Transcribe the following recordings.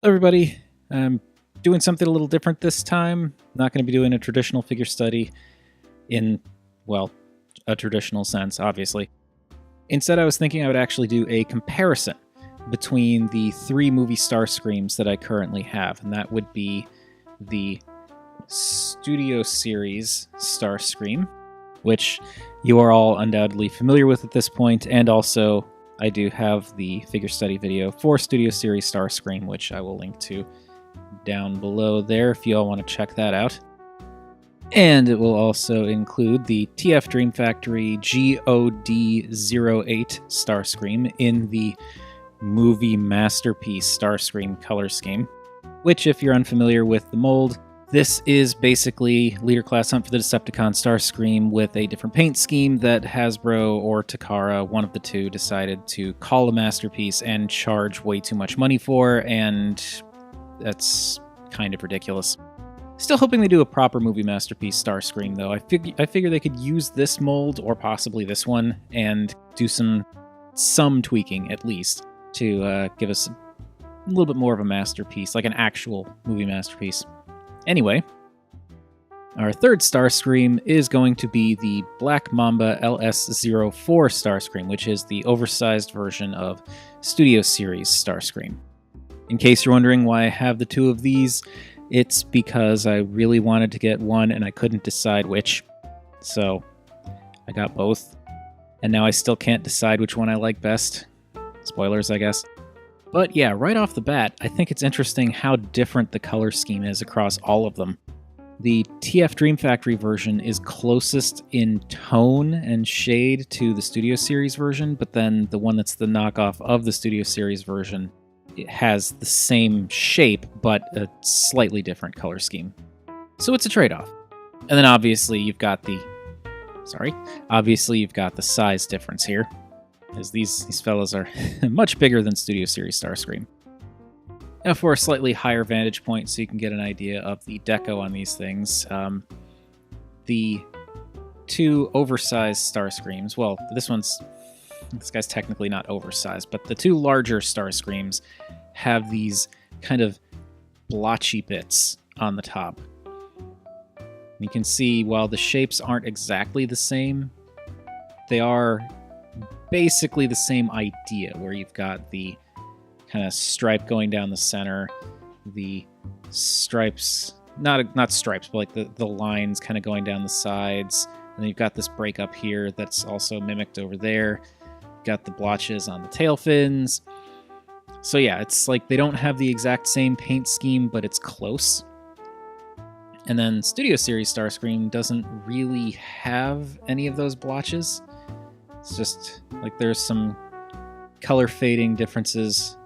Hello everybody, I'm doing something a little different this time. Not going to be doing a traditional figure study in, well, a traditional sense, obviously. Instead, I was thinking I would actually do a comparison between the 3 movie Starscreams that I currently have, and that would be the Studio Series Starscream, which you are all undoubtedly familiar with at this point, and also I do have the figure study video for Studio Series Starscream, which I will link to down below there if you all want to check that out. And it will also include the TF DreamFactory GOD08 Starscream in the movie masterpiece Starscream color scheme, which, if you're unfamiliar with the mold, this is basically Leader Class Hunt for the Decepticon Starscream with a different paint scheme that Hasbro or Takara, one of the two, decided to call a masterpiece and charge way too much money for, and that's kind of ridiculous. Still hoping they do a proper movie masterpiece Starscream, though. I figure they could use this mold, or possibly this one, and do some tweaking, at least, to give us a little bit more of a masterpiece, like an actual movie masterpiece. Anyway, our third Starscream is going to be the Black Mamba LS-04 Starscream, which is the oversized version of Studio Series Starscream. In case you're wondering why I have the 2 of these, it's because I really wanted to get one and I couldn't decide which. So I got both, and now I still can't decide which one I like best. Spoilers, I guess. But yeah, right off the bat, I think it's interesting how different the color scheme is across all of them. The TF DreamFactory version is closest in tone and shade to the Studio Series version, but then the one that's the knockoff of the Studio Series version, it has the same shape, but a slightly different color scheme. So it's a trade-off. And then obviously you've got the size difference here, as these fellas are much bigger than Studio Series Starscream. Now for a slightly higher vantage point so you can get an idea of the deco on these things, the 2 oversized Starscreams, well, this guy's technically not oversized, but the 2 larger Starscreams have these kind of blotchy bits on the top. You can see while the shapes aren't exactly the same, they are basically the same idea, where you've got the kind of stripe going down the center, the stripes, not stripes, but like the lines kind of going down the sides, and then you've got this break up here that's also mimicked over there. You've got the blotches on the tail fins. So yeah, it's like they don't have the exact same paint scheme, but it's close. And then Studio Series Starscream doesn't really have any of those blotches. It's just like there's some color fading differences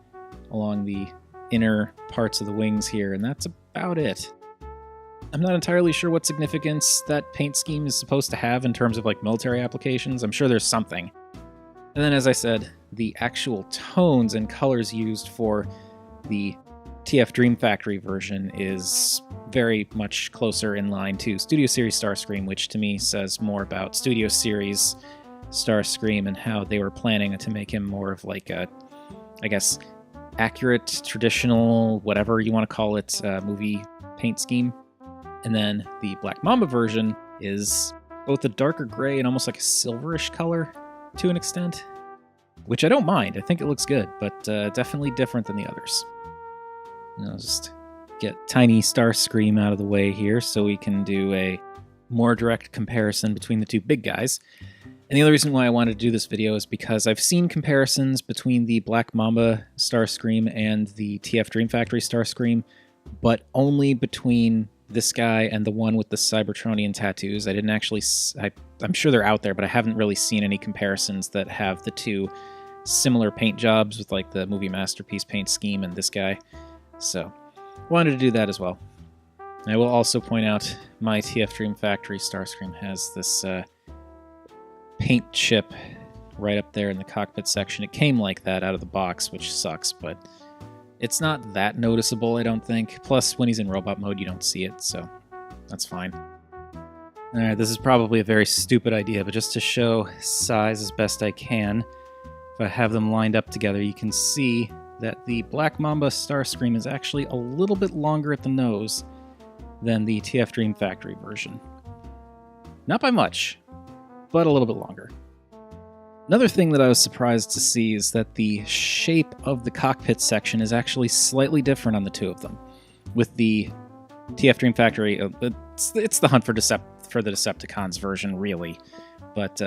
along the inner parts of the wings here, and that's about it. I'm not entirely sure what significance that paint scheme is supposed to have in terms of like military applications. I'm sure there's something. And then, as I said, the actual tones and colors used for the TF DreamFactory version is very much closer in line to Studio Series Starscream, which to me says more about Studio Series Starscream and how they were planning to make him more of like a, I guess, accurate, traditional, whatever you want to call it, movie paint scheme. And then the Black Mamba version is both a darker gray and almost like a silverish color to an extent, which I don't mind. I think it looks good, but definitely different than the others. And I'll just get tiny Starscream out of the way here so we can do a more direct comparison between the 2 big guys. And the other reason why I wanted to do this video is because I've seen comparisons between the Black Mamba Starscream and the TF DreamFactory Starscream, but only between this guy and the one with the Cybertronian tattoos. I didn't actually... I'm sure they're out there, but I haven't really seen any comparisons that have the 2 similar paint jobs with like the movie masterpiece paint scheme and this guy. So I wanted to do that as well. And I will also point out my TF DreamFactory Starscream has this paint chip right up there in the cockpit section. It came like that out of the box, which sucks, but it's not that noticeable, I don't think. Plus, when he's in robot mode, you don't see it, so that's fine. Alright, this is probably a very stupid idea, but just to show size as best I can, if I have them lined up together, you can see that the Black Mamba Starscream is actually a little bit longer at the nose than the TF DreamFactory version. Not by much, but a little bit longer. Another thing that I was surprised to see is that the shape of the cockpit section is actually slightly different on the two of them. With the TF DreamFactory, it's the Hunt for the Decepticons version, really. But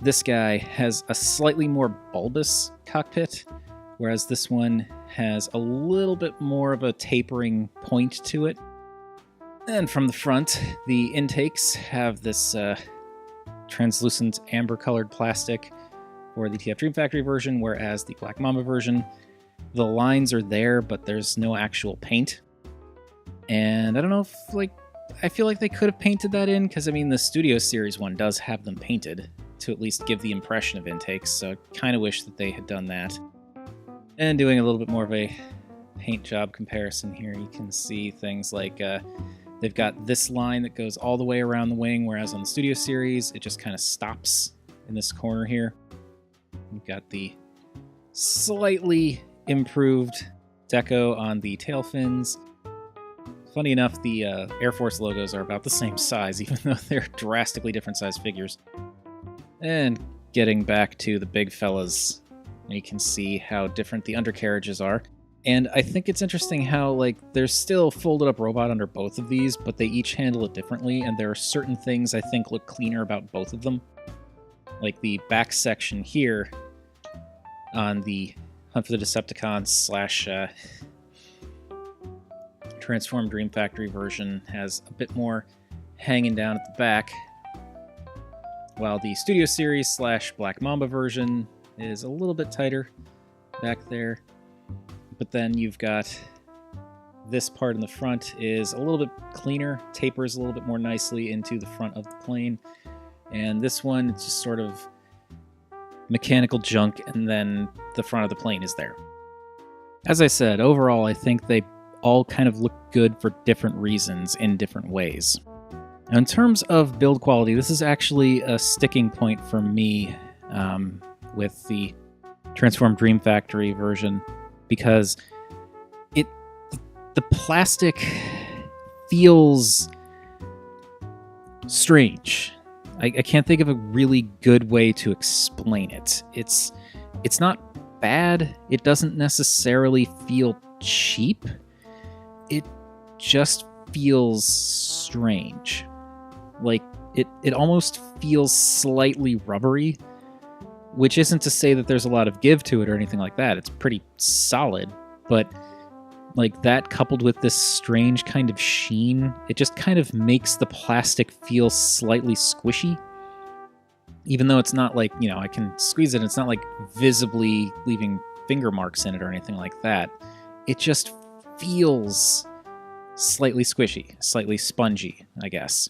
this guy has a slightly more bulbous cockpit, whereas this one has a little bit more of a tapering point to it. And from the front, the intakes have this translucent amber-colored plastic for the TF DreamFactory version, whereas the Black Mamba version, the lines are there, but there's no actual paint. And I don't know if, I feel like they could have painted that in, because, I mean, the Studio Series one does have them painted to at least give the impression of intakes, so I kind of wish that they had done that. And doing a little bit more of a paint job comparison here, you can see things like they've got this line that goes all the way around the wing, whereas on the Studio Series, it just kind of stops in this corner here. We've got the slightly improved deco on the tail fins. Funny enough, the Air Force logos are about the same size, even though they're drastically different size figures. And getting back to the big fellas, you can see how different the undercarriages are. And I think it's interesting how, there's still folded up robot under both of these, but they each handle it differently, and there are certain things I think look cleaner about both of them. Like the back section here on the Hunt for the Decepticons / Transform DreamFactory version has a bit more hanging down at the back, while the Studio Series / Black Mamba version is a little bit tighter back there. But then you've got this part in the front is a little bit cleaner, tapers a little bit more nicely into the front of the plane. And this one, it's just sort of mechanical junk, and then the front of the plane is there. As I said, overall, I think they all kind of look good for different reasons in different ways. Now, in terms of build quality, this is actually a sticking point for me with the Transform DreamFactory version, because the plastic feels strange. I can't think of a really good way to explain it. It's not bad. It doesn't necessarily feel cheap. It just feels strange. It almost feels slightly rubbery, which isn't to say that there's a lot of give to it or anything like that. It's pretty solid, but that coupled with this strange kind of sheen, it just kind of makes the plastic feel slightly squishy. Even though it's not I can squeeze it, it's not visibly leaving finger marks in it or anything like that. It just feels slightly squishy, slightly spongy, I guess.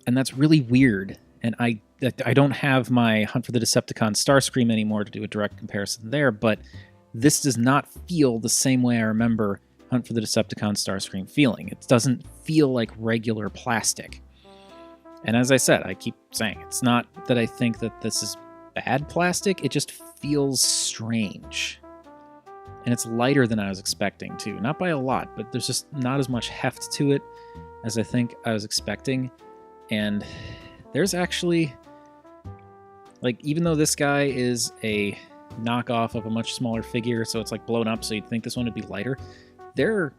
And that's really weird. And I don't have my Hunt for the Decepticon Starscream anymore to do a direct comparison there, but this does not feel the same way I remember Hunt for the Decepticon Starscream feeling. It doesn't feel like regular plastic. And as I said, I keep saying, it's not that I think that this is bad plastic, it just feels strange. And it's lighter than I was expecting, too. Not by a lot, but there's just not as much heft to it as I think I was expecting. And there's actually, even though this guy is a knockoff of a much smaller figure, so it's blown up, so you'd think this one would be lighter, they're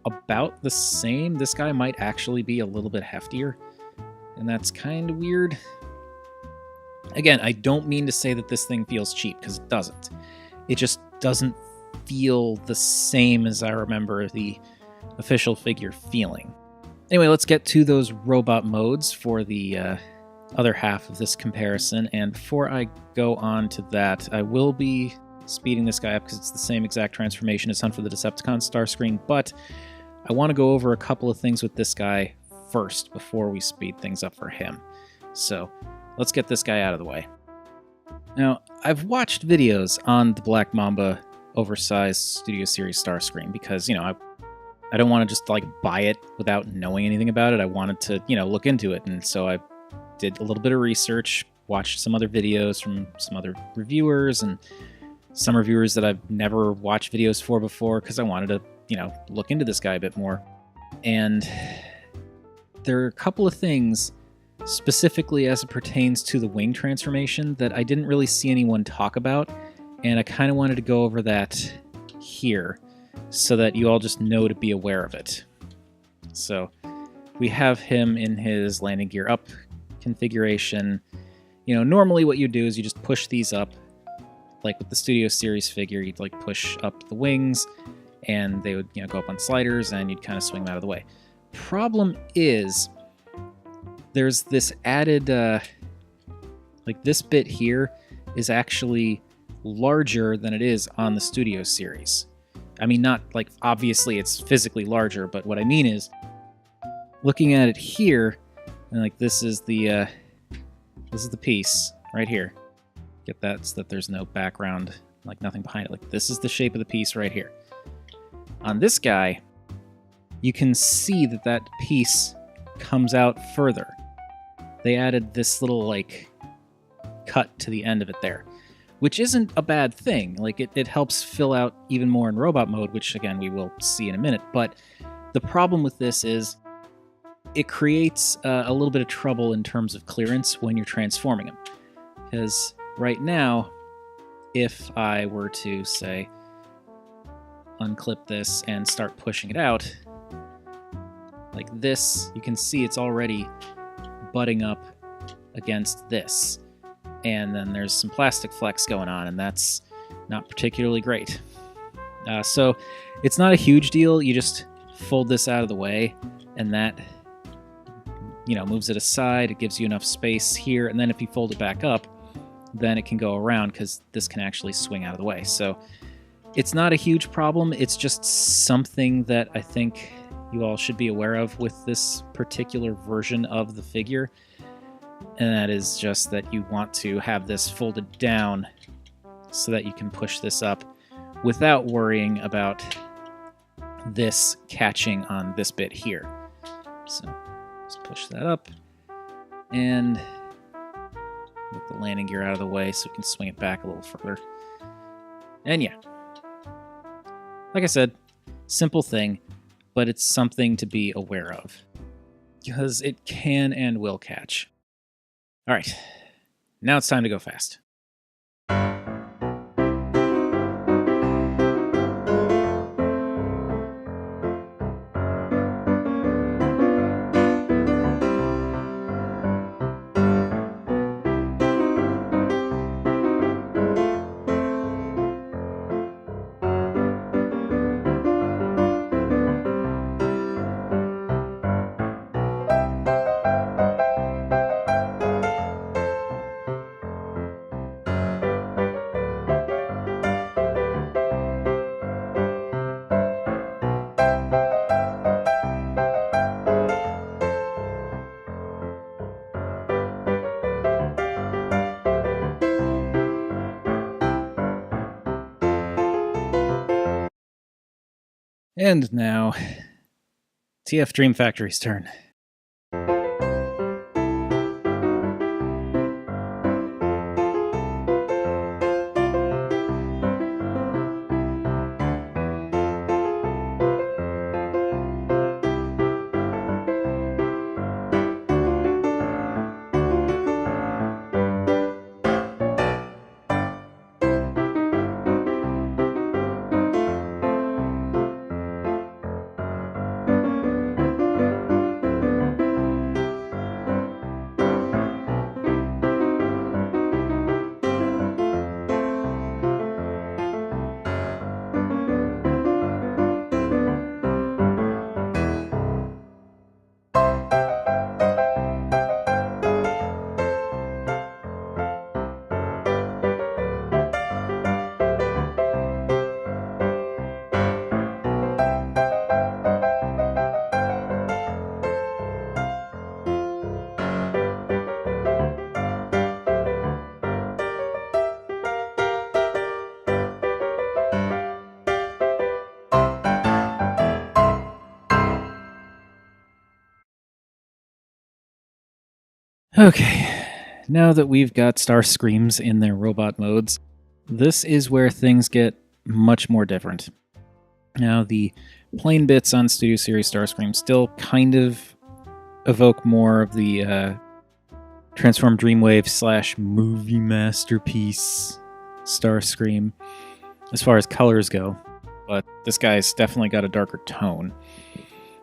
about the same. This guy might actually be a little bit heftier, and that's kind of weird. Again, I don't mean to say that this thing feels cheap, because it doesn't. It just doesn't feel the same as I remember the official figure feeling. Anyway, let's get to those robot modes for the other half of this comparison, and before I go on to that, I will be speeding this guy up because it's the same exact transformation as Hunt for the Decepticon Starscream, but I want to go over a couple of things with this guy first before we speed things up for him. So let's get this guy out of the way. Now, I've watched videos on the Black Mamba oversized Studio Series Starscream because, I don't want to just buy it without knowing anything about it. I wanted to, look into it. And so I did a little bit of research, watched some other videos from some other reviewers, and some reviewers that I've never watched videos for before because I wanted to, look into this guy a bit more. And there are a couple of things, specifically as it pertains to the wing transformation, that I didn't really see anyone talk about, and I kind of wanted to go over that here so that you all just know to be aware of it. So we have him in his landing gear up configuration. Normally what you do is you just push these up, like with the Studio Series figure, you'd like push up the wings, and they would go up on sliders, and you'd kind of swing them out of the way. Problem is, there's this added, like this bit here is actually larger than it is on the Studio Series. I mean, not like obviously it's physically larger, but what I mean is, looking at it here, and like this is the piece right here. Get that so that there's no background, like nothing behind it. Like this is the shape of the piece right here. On this guy, you can see that that piece comes out further. They added this little like cut to the end of it there, which isn't a bad thing. Like it helps fill out even more in robot mode, which again we will see in a minute. But the problem with this is it creates a little bit of trouble in terms of clearance when you're transforming him. Because right now, if I were to say unclip this and start pushing it out, like this, you can see it's already butting up against this. And then there's some plastic flex going on, and that's not particularly great. So it's not a huge deal. You just fold this out of the way, and that moves it aside. It gives you enough space here, and then if you fold it back up, then it can go around because this can actually swing out of the way. So it's not a huge problem. It's just something that I think you all should be aware of with this particular version of the figure. And that is just that you want to have this folded down so that you can push this up without worrying about this catching on this bit here. So just push that up and get the landing gear out of the way so we can swing it back a little further. And yeah, like I said, simple thing, but it's something to be aware of because it can and will catch. All right, now it's time to go fast. And now, TF DreamFactory's turn. Okay, now that we've got Starscreams in their robot modes, this is where things get much more different. Now, the plain bits on Studio Series Starscream still kind of evoke more of the Transform Dreamwave / movie masterpiece Starscream as far as colors go, but this guy's definitely got a darker tone.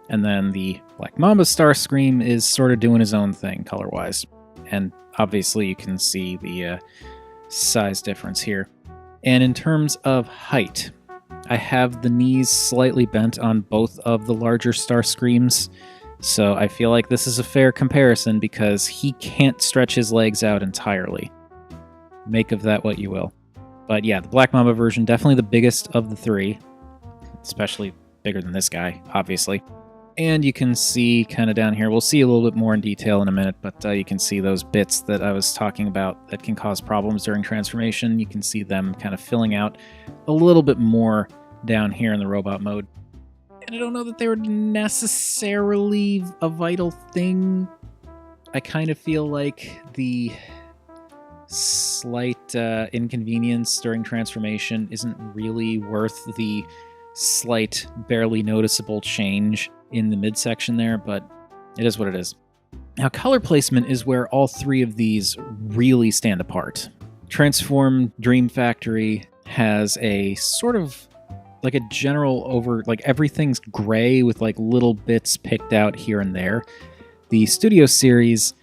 And then the Black Mamba Starscream is sort of doing his own thing color-wise. And obviously you can see the size difference here. And in terms of height, I have the knees slightly bent on both of the larger Starscreams, so I feel like this is a fair comparison because he can't stretch his legs out entirely. Make of that what you will. But yeah, the Black Mamba version, definitely the biggest of the three, especially bigger than this guy, obviously. And you can see kind of down here, we'll see a little bit more in detail in a minute, but you can see those bits that I was talking about that can cause problems during transformation. You can see them kind of filling out a little bit more down here in the robot mode. And I don't know that they were necessarily a vital thing. I kind of feel like the slight inconvenience during transformation isn't really worth the slight, barely noticeable change in the midsection there, but it is what it is. Now, color placement is where all three of these really stand apart. Transform DreamFactory has a sort of like a general like everything's gray with like little bits picked out here and there. The Studio Series,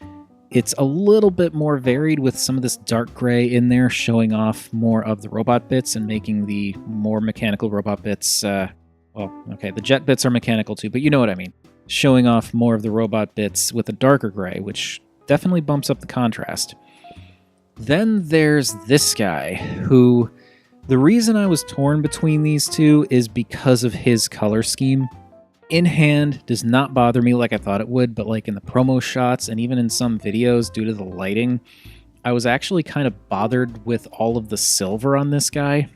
it's a little bit more varied with some of this dark gray in there, showing off more of the robot bits and making the more mechanical robot bits, well, okay, the jet bits are mechanical too, but you know what I mean. Showing off more of the robot bits with a darker gray, which definitely bumps up the contrast. Then there's this guy, who, the reason I was torn between these two is because of his color scheme. In hand does not bother me like I thought it would, but like in the promo shots and even in some videos due to the lighting, I was actually kind of bothered with all of the silver on this guy.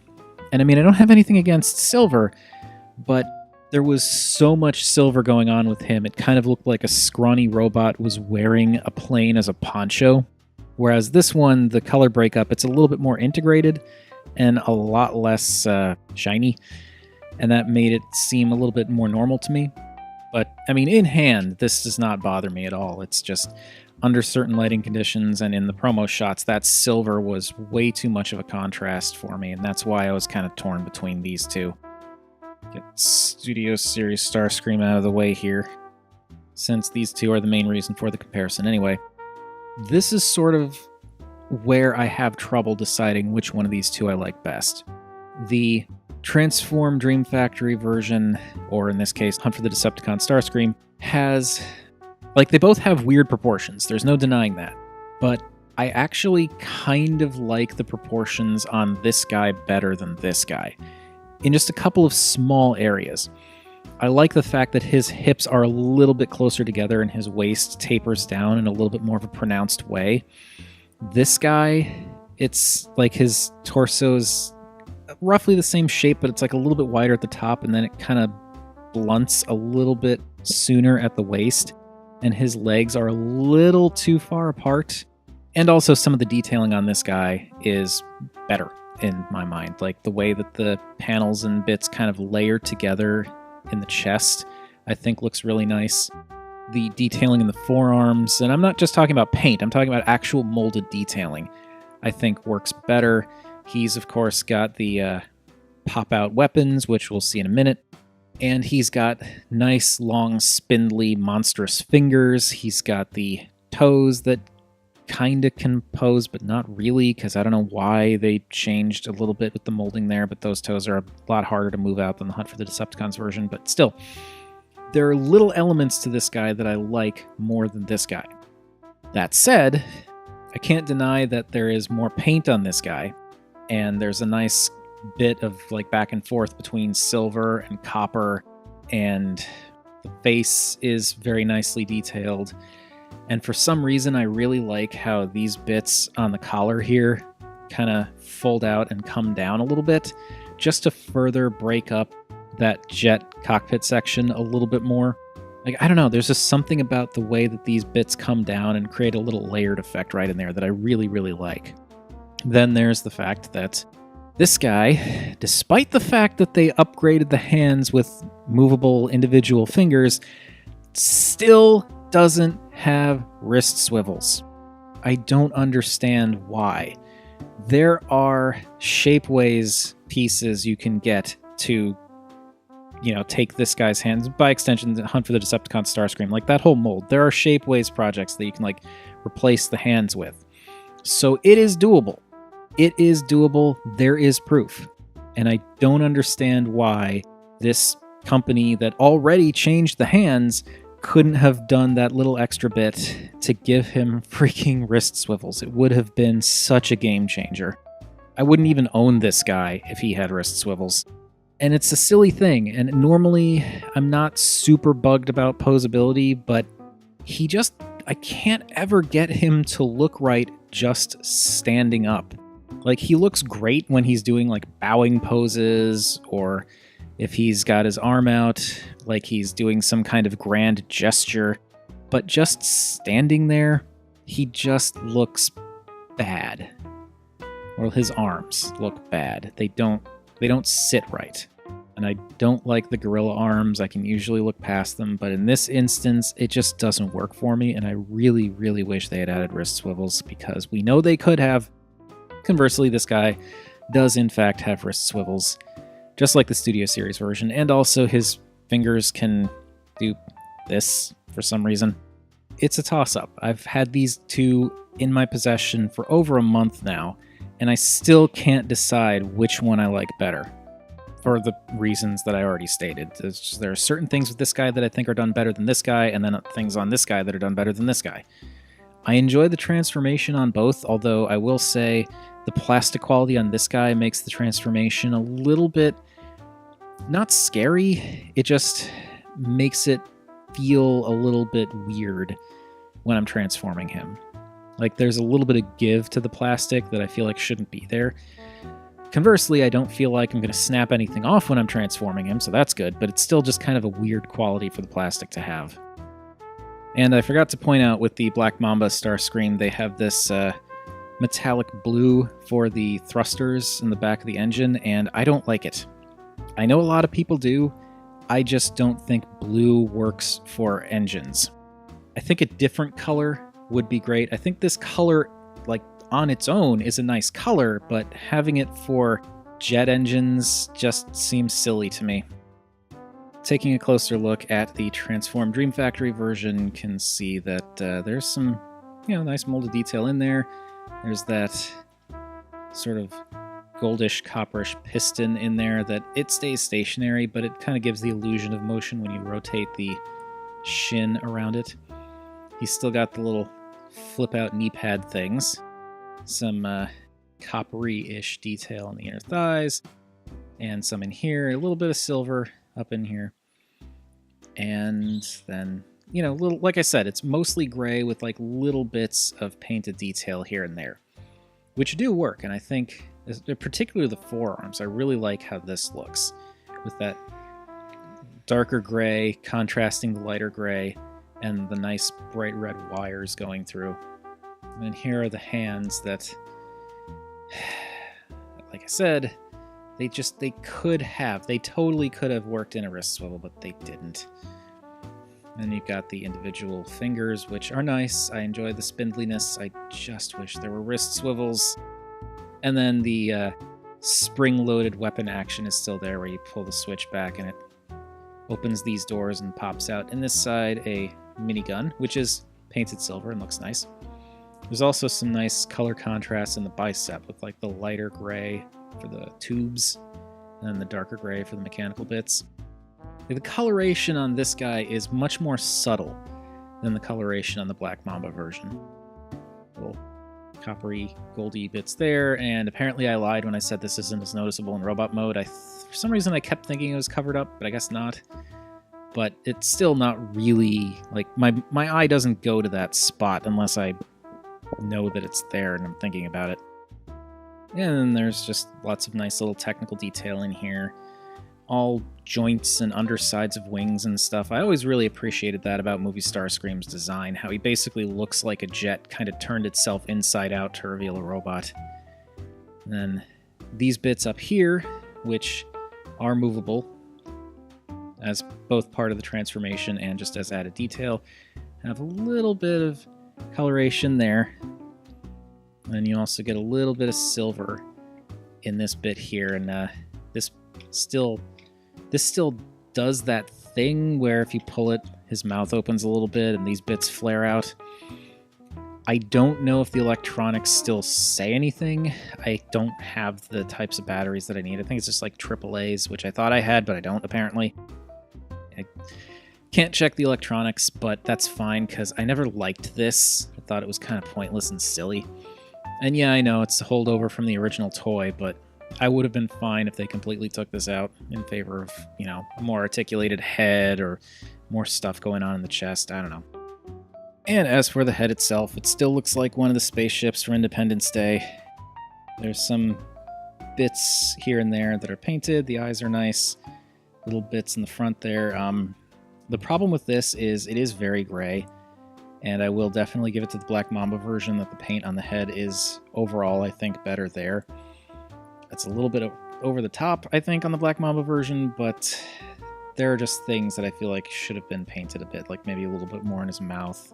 And I mean, I don't have anything against silver, but there was so much silver going on with him, it kind of looked like a scrawny robot was wearing a plane as a poncho. Whereas this one, the color breakup, it's a little bit more integrated and a lot less shiny. And that made it seem a little bit more normal to me. But, I mean, in hand, this does not bother me at all. It's just under certain lighting conditions and in the promo shots, that silver was way too much of a contrast for me, and that's why I was kind of torn between these two. Get Studio Series Starscream out of the way here, since these two are the main reason for the comparison anyway. This is sort of where I have trouble deciding which one of these two I like best. The Transform DreamFactory version, or in this case, Hunt for the Decepticon Starscream, has, like, they both have weird proportions. There's no denying that. But I actually kind of like the proportions on this guy better than this guy, in just a couple of small areas. I like the fact that his hips are a little bit closer together and his waist tapers down in a little bit more of a pronounced way. This guy, it's like his torso's roughly the same shape, but it's like a little bit wider at the top, and then it kind of blunts a little bit sooner at the waist, and his legs are a little too far apart. And also some of the detailing on this guy is better in my mind, like the way that the panels and bits kind of layer together in the chest, I think looks really nice. The detailing in the forearms, and I'm not just talking about paint, I'm talking about actual molded detailing, I think works better. He's, of course, got the pop-out weapons, which we'll see in a minute. And he's got nice, long, spindly, monstrous fingers. He's got the toes that kind of can pose, but not really, because I don't know why they changed a little bit with the molding there, but those toes are a lot harder to move out than the Hunt for the Decepticons version. But still, there are little elements to this guy that I like more than this guy. That said, I can't deny that there is more paint on this guy, and there's a nice bit of like back and forth between silver and copper, and the face is very nicely detailed. And for some reason, I really like how these bits on the collar here kind of fold out and come down a little bit, just to further break up that jet cockpit section a little bit more. Like, I don't know, there's just something about the way that these bits come down and create a little layered effect right in there that I really, really like. Then there's the fact that This guy, despite the fact that they upgraded the hands with movable individual fingers, still doesn't have wrist swivels. I don't understand why. There are shapeways pieces you can get to, take this guy's hands, by extension, Hunt for the Decepticon Starscream, like that whole mold. There are shapeways projects that you can replace the hands with. So it is doable. It is doable. There is proof. And I don't understand why this company that already changed the hands couldn't have done that little extra bit to give him freaking wrist swivels. It would have been such a game changer. I wouldn't even own this guy if he had wrist swivels. And it's a silly thing, and normally I'm not super bugged about posability, but I can't ever get him to look right just standing up. He looks great when he's doing bowing poses, or if he's got his arm out, like he's doing some kind of grand gesture. But just standing there, he just looks bad. Or his arms look bad. They don't sit right. And I don't like the gorilla arms. I can usually look past them, but in this instance, it just doesn't work for me, and I really, really wish they had added wrist swivels, because we know they could have. Conversely, this guy does in fact have wrist swivels, just like the Studio Series version, and also his fingers can do this for some reason. It's a toss-up. I've had these two in my possession for over a month now, and I still can't decide which one I like better, for the reasons that I already stated. There are certain things with this guy that I think are done better than this guy, and then things on this guy that are done better than this guy. I enjoy the transformation on both, although I will say the plastic quality on this guy makes the transformation a little bit, not scary, it just makes it feel a little bit weird when I'm transforming him. There's a little bit of give to the plastic that I feel like shouldn't be there. Conversely, I don't feel like I'm going to snap anything off when I'm transforming him, so that's good, but it's still just kind of a weird quality for the plastic to have. And I forgot to point out, with the Black Mamba Starscream, they have this metallic blue for the thrusters in the back of the engine, and I don't like it. I know a lot of people do. I just don't think blue works for engines. I think a different color would be great. I think this color, on its own, is a nice color, but having it for jet engines just seems silly to me. Taking a closer look at the transformed DreamFactory version, can see that there's some, nice molded detail in there. There's that sort of goldish, copperish piston in there that it stays stationary, but it kind of gives the illusion of motion when you rotate the shin around it. He's still got the little flip-out knee pad things. Some coppery-ish detail on the inner thighs, and some in here, a little bit of silver up in here. And then, little, like I said, it's mostly gray with little bits of painted detail here and there, which do work. And I think, particularly the forearms, I really like how this looks, with that darker gray contrasting the lighter gray and the nice bright red wires going through. And then here are the hands that, like I said, they totally could have worked in a wrist swivel, but they didn't. And then you've got the individual fingers, which are nice. I enjoy the spindliness. I just wish there were wrist swivels. And then the spring-loaded weapon action is still there, where you pull the switch back and it opens these doors and pops out. In this side, a minigun, which is painted silver and looks nice. There's also some nice color contrast in the bicep, with the lighter gray for the tubes and then the darker gray for the mechanical bits. The coloration on this guy is much more subtle than the coloration on the Black Mamba version. Little coppery, goldy bits there, and apparently I lied when I said this isn't as noticeable in robot mode. For some reason I kept thinking it was covered up, but I guess not. But it's still not really, my eye doesn't go to that spot unless I know that it's there and I'm thinking about it. And then there's just lots of nice little technical detail in here. All joints and undersides of wings and stuff. I always really appreciated that about Movie Starscream's design, how he basically looks like a jet kind of turned itself inside out to reveal a robot. And then these bits up here, which are movable as both part of the transformation and just as added detail, have a little bit of coloration there. And you also get a little bit of silver in this bit here, and this still does that thing where if you pull it, his mouth opens a little bit and these bits flare out. I don't know if the electronics still say anything. I don't have the types of batteries that I need. I think it's just like AAAs, which I thought I had, but I don't apparently. I can't check the electronics, but that's fine because I never liked this. I thought it was kind of pointless and silly. And yeah, I know it's a holdover from the original toy, but I would have been fine if they completely took this out in favor of, you know, a more articulated head or more stuff going on in the chest. I don't know. And as for the head itself, it still looks like one of the spaceships for Independence Day. There's some bits here and there that are painted. The eyes are nice. Little bits in the front there. The problem with this is it is very gray, and I will definitely give it to the Black Mamba version that the paint on the head is overall, I think, better there. It's a little bit over the top, I think, on the Black Mamba version, but there are just things that I feel like should have been painted a bit, like maybe a little bit more in his mouth.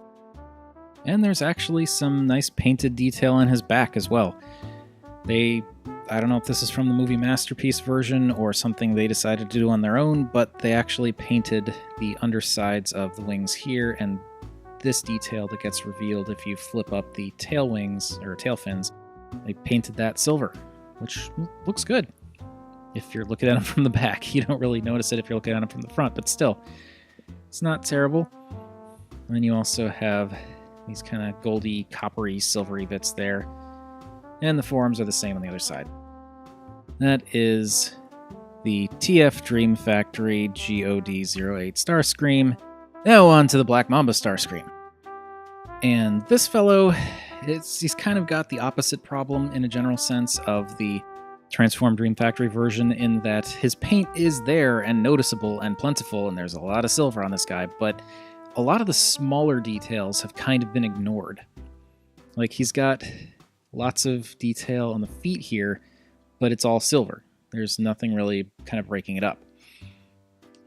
And there's actually some nice painted detail on his back as well. I don't know if this is from the movie Masterpiece version or something they decided to do on their own, but they actually painted the undersides of the wings here, and this detail that gets revealed if you flip up the tail wings, or tail fins, they painted that silver, which looks good. If you're looking at them from the back, you don't really notice it if you're looking at them from the front, but still, it's not terrible. And then you also have these kind of goldy, coppery, silvery bits there. And the forearms are the same on the other side. That is the TF DreamFactory GOD-08 Starscream. Now on to the Black Mamba Starscream. And this fellow, he's kind of got the opposite problem in a general sense of the Transformed DreamFactory version, in that his paint is there and noticeable and plentiful, and there's a lot of silver on this guy, but a lot of the smaller details have kind of been ignored. Like, he's got lots of detail on the feet here, but it's all silver. There's nothing really kind of breaking it up.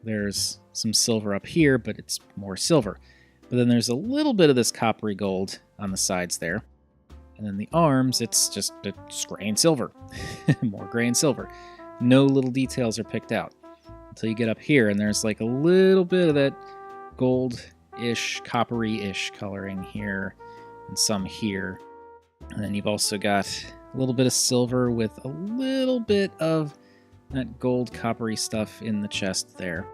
There's some silver up here, but it's more silver. But then there's a little bit of this coppery gold on the sides there. And then the arms, it's gray and silver. More gray and silver. No little details are picked out until you get up here, and there's like a little bit of that gold-ish, coppery-ish coloring here, and some here. And then you've also got a little bit of silver with a little bit of that gold coppery stuff in the chest there.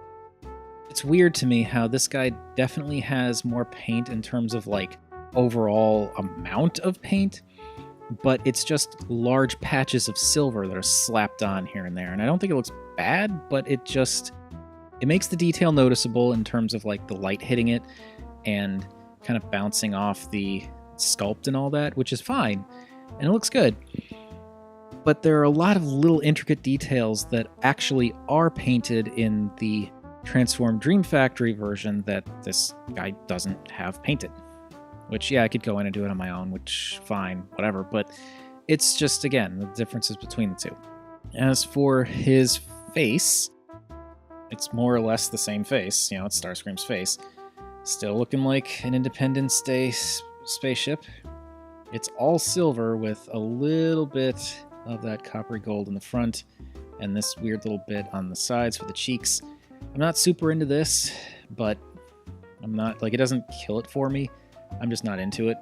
It's weird to me how this guy definitely has more paint in terms of like overall amount of paint, but it's just large patches of silver that are slapped on here and there. And I don't think it looks bad, but it makes the detail noticeable in terms of like the light hitting it and kind of bouncing off the sculpt and all that, which is fine, and it looks good. But there are a lot of little intricate details that actually are painted in the Transformed DreamFactory version that this guy doesn't have painted. Which, yeah, I could go in and do it on my own, which, fine, whatever, but it's just, again, the differences between the two. As for his face, it's more or less the same face, you know, it's Starscream's face. Still looking like an Independence Day spaceship. It's all silver with a little bit of that coppery gold in the front and this weird little bit on the sides for the cheeks. I'm not super into this, but I'm not, like, it doesn't kill it for me. I'm just not into it.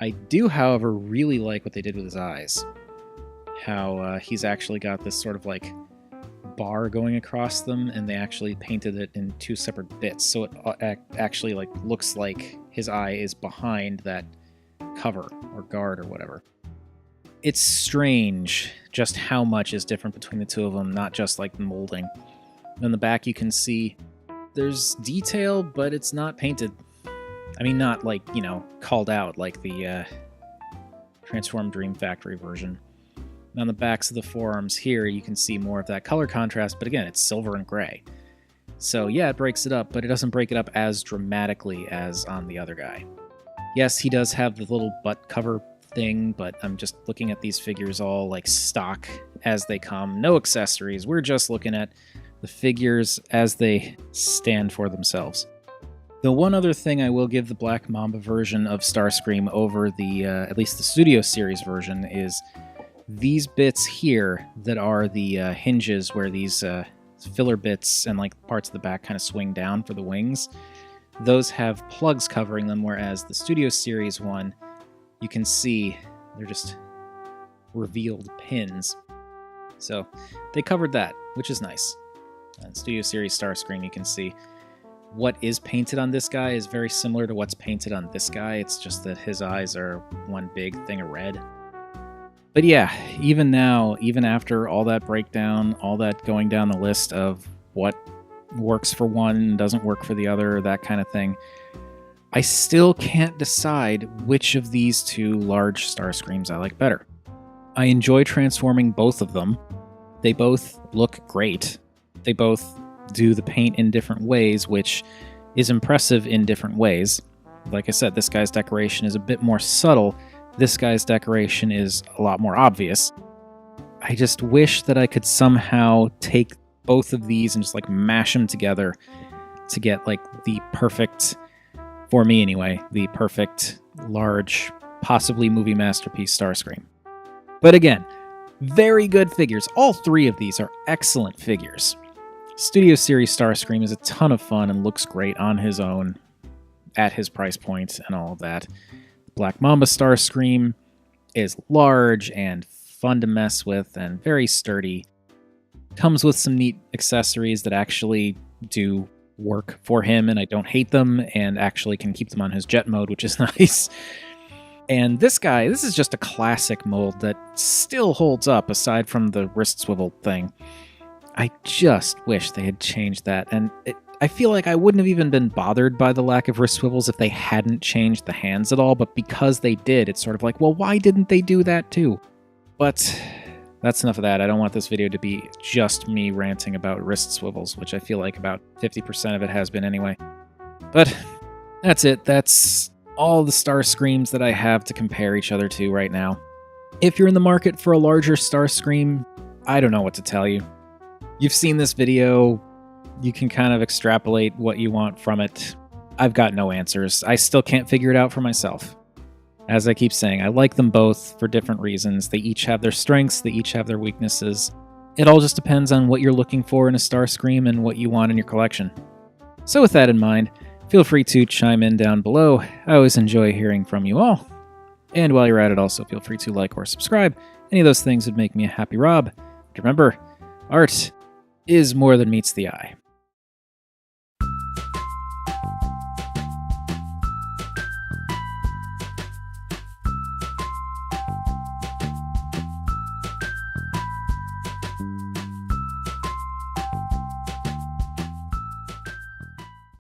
I do, however, really like what they did with his eyes. How he's actually got this sort of like bar going across them, and they actually painted it in two separate bits, so it actually like looks like his eye is behind that cover or guard or whatever. It's strange just how much is different between the two of them, not just like the molding. On the back you can see there's detail, but it's not painted. I mean, not like, you know, called out like the Transformed DreamFactory version. And on the backs of the forearms here, you can see more of that color contrast, but again, it's silver and gray. So yeah, it breaks it up, but it doesn't break it up as dramatically as on the other guy. Yes, he does have the little butt cover thing, but I'm just looking at these figures all like stock as they come. No accessories. We're just looking at the figures as they stand for themselves. The one other thing I will give the Black Mamba version of Starscream over the, at least the Studio Series version, is these bits here that are the hinges where these filler bits and like parts of the back kind of swing down for the wings. Those have plugs covering them, whereas the Studio Series one, you can see they're just revealed pins. So they covered that, which is nice. And Studio Series Starscream, you can see what is painted on this guy is very similar to what's painted on this guy. It's just that his eyes are one big thing of red. But yeah, even now, even after all that breakdown, all that going down the list of what works for one, doesn't work for the other, that kind of thing, I still can't decide which of these two large Starscreams I like better. I enjoy transforming both of them. They both look great. They both do the paint in different ways, which is impressive in different ways. Like I said, this guy's decoration is a bit more subtle. This guy's decoration is a lot more obvious. I just wish that I could somehow take both of these and just like mash them together to get like the perfect, for me anyway, the perfect large, possibly movie masterpiece Starscream. But again, very good figures. All three of these are excellent figures. Studio Series Starscream is a ton of fun and looks great on his own, at his price point and all of that. Black Mamba Starscream is large and fun to mess with and very sturdy. Comes with some neat accessories that actually do work for him, and I don't hate them, and actually can keep them on his jet mode, which is nice. And this guy, this is just a classic mold that still holds up aside from the wrist swivel thing. I just wish they had changed that, and I feel like I wouldn't have even been bothered by the lack of wrist swivels if they hadn't changed the hands at all, but because they did, it's sort of like, well, why didn't they do that too? But that's enough of that. I don't want this video to be just me ranting about wrist swivels, which I feel like about 50% of it has been anyway. But that's it. That's all the Starscreams that I have to compare each other to right now. If you're in the market for a larger Starscream, I don't know what to tell you. You've seen this video. You can kind of extrapolate what you want from it. I've got no answers. I still can't figure it out for myself. As I keep saying, I like them both for different reasons. They each have their strengths, they each have their weaknesses. It all just depends on what you're looking for in a Starscream and what you want in your collection. So with that in mind, feel free to chime in down below. I always enjoy hearing from you all. And while you're at it, also feel free to like or subscribe. Any of those things would make me a happy Rob. But remember, art is more than meets the eye.